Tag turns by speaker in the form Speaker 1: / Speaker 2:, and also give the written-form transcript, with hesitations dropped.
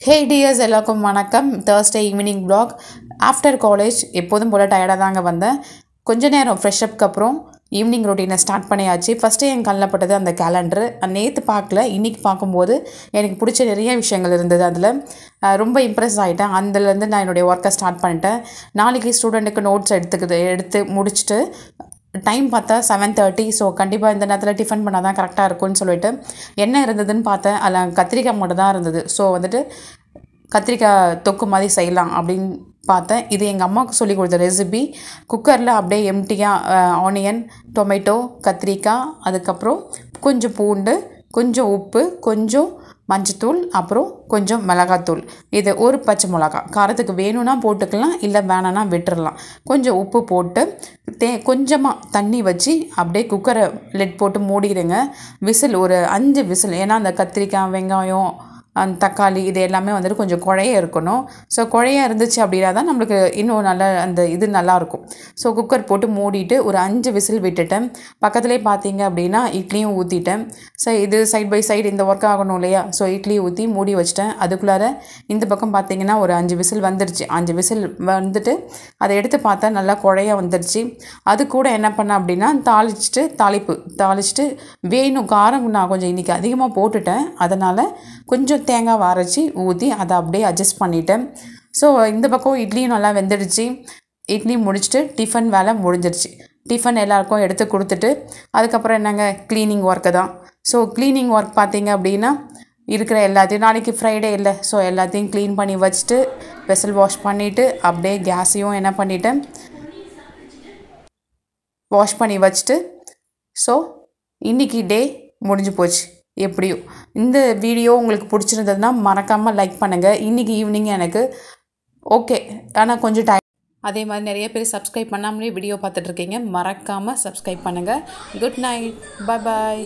Speaker 1: Hey dears, எல்லாருக்கும் வணக்கம். Thursday evening vlog. After college எப்போதும் போல டயர்டாக தாங்க வந்தேன். கொஞ்ச நேரம் ஃப்ரெஷ் அப்க்கு அப்புறம் ஈவினிங் ரொட்டீனை ஸ்டார்ட் பண்ணியாச்சு. ஃபஸ்ட்டு என் கண்ணில் பட்டது அந்த கேலண்டரு. நேற்று பார்க்கல, இன்றைக்கி பார்க்கும்போது எனக்கு பிடிச்ச நிறைய விஷயங்கள் இருந்தது. அதில் ரொம்ப இம்ப்ரெஸ் ஆகிட்டேன். அதுலேருந்து நான் என்னுடைய ஒர்க்கை ஸ்டார்ட் பண்ணிட்டேன். நாளைக்கு ஸ்டூடெண்ட்டுக்கு நோட்ஸ் எடுத்து முடிச்சுட்டு டைம் பார்த்தா 7:30. ஸோ கண்டிப்பாக இந்த நேரத்தில் டிஃபன் பண்ணால் தான் கரெக்டாக இருக்கும்னு சொல்லிட்டு என்ன இருந்ததுன்னு பார்த்தேன். அதில் கத்திரிக்காய் மட்டும் தான் இருந்தது. ஸோ வந்துட்டு கத்திரிக்காய் தொக்கு மாதிரி செய்யலாம் அப்படின்னு பார்த்தேன். இது எங்கள் அம்மாவுக்கு சொல்லி கொடுத்த ரெசிபி. குக்கரில் அப்படியே எம்டியாக ஆனியன், டொமேட்டோ, கத்திரிக்காய், அதுக்கப்புறம் கொஞ்சம் பூண்டு, கொஞ்சம் உப்பு, கொஞ்சம் மஞ்சத்தூள், அப்புறம் கொஞ்சம் மிளகாத்தூள், இது ஒரு பச்சை மிளகா, காரத்துக்கு வேணும்னா போட்டுக்கலாம், இல்லை வேணான்னா விட்டுறலாம். கொஞ்சம் உப்பு போட்டு கொஞ்சமாக தண்ணி வச்சு அப்படியே குக்கரை லிட் போட்டு மூடிடுங்க. விசில் ஒரு 5 விசில். ஏன்னா அந்த கத்திரிக்காய், வெங்காயம், அந்த தக்காளி இது எல்லாமே வந்துட்டு கொஞ்சம் குழைய இருக்கணும். ஸோ குழைய இருந்துச்சு அப்படின்னா தான் நம்மளுக்கு இன்னும் நல்லா அந்த இது நல்லாயிருக்கும். ஸோ குக்கர் போட்டு மூடிட்டு ஒரு 5 விசில் விட்டுட்டேன். பக்கத்துலேயே பார்த்தீங்க அப்படின்னா இட்லியும் ஊற்றிட்டேன். ஸோ இது சைட் பை சைடு இந்த ஒர்க் ஆகணும் இல்லையா? ஸோ இட்லி ஊற்றி மூடி வச்சிட்டேன். அதுக்குள்ளார இந்த பக்கம் பார்த்தீங்கன்னா ஒரு 5 விசில் வந்துடுச்சு. 5 விசில் வந்துட்டு அதை எடுத்து பார்த்தா நல்லா குழைய வந்துடுச்சு. அது கூட என்ன பண்ணேன் அப்படின்னா தாளிச்சிட்டு வேணும் காரம் நான் கொஞ்சம் இன்றைக்கி அதிகமாக போட்டுட்டேன். அதனால் கொஞ்சம் தேங்காய் அரைச்சி ஊற்றி அதை அப்படியே அட்ஜஸ்ட் பண்ணிட்டேன். ஸோ இந்த பக்கம் இட்லியும் நல்லா வெந்துடுச்சு. இட்லி முடிச்சுட்டு டிஃபன் வேலை முடிஞ்சிடுச்சு. டிஃபன் எல்லாருக்கும் எடுத்து கொடுத்துட்டு அதுக்கப்புறம் என்னங்க க்ளீனிங் ஒர்க்கு தான். ஸோ க்ளீனிங் ஒர்க் பார்த்தீங்க அப்படின்னா இருக்கிற எல்லாத்தையும், நாளைக்கு ஃப்ரைடே இல்லை, ஸோ எல்லாத்தையும் க்ளீன் பண்ணி வச்சுட்டு வெசல் வாஷ் பண்ணிவிட்டு அப்படியே கேஸையும் என்ன பண்ணிட்டேன் வாஷ் பண்ணி வச்சுட்டு ஸோ இன்றைக்கி டே முடிஞ்சு போச்சு. எப்படியும் இந்த வீடியோ உங்களுக்கு பிடிச்சிருந்ததுன்னா மறக்காமல் லைக் பண்ணுங்கள். இன்றைக்கி ஈவினிங் எனக்கு ஓகே, ஆனால் கொஞ்சம் டைம். அதே மாதிரி நிறைய பேர் சப்ஸ்கிரைப் பண்ணாமலே வீடியோ பார்த்துட்ருக்கீங்க. மறக்காமல் சப்ஸ்கிரைப் பண்ணுங்கள். குட் நைட், பாய்.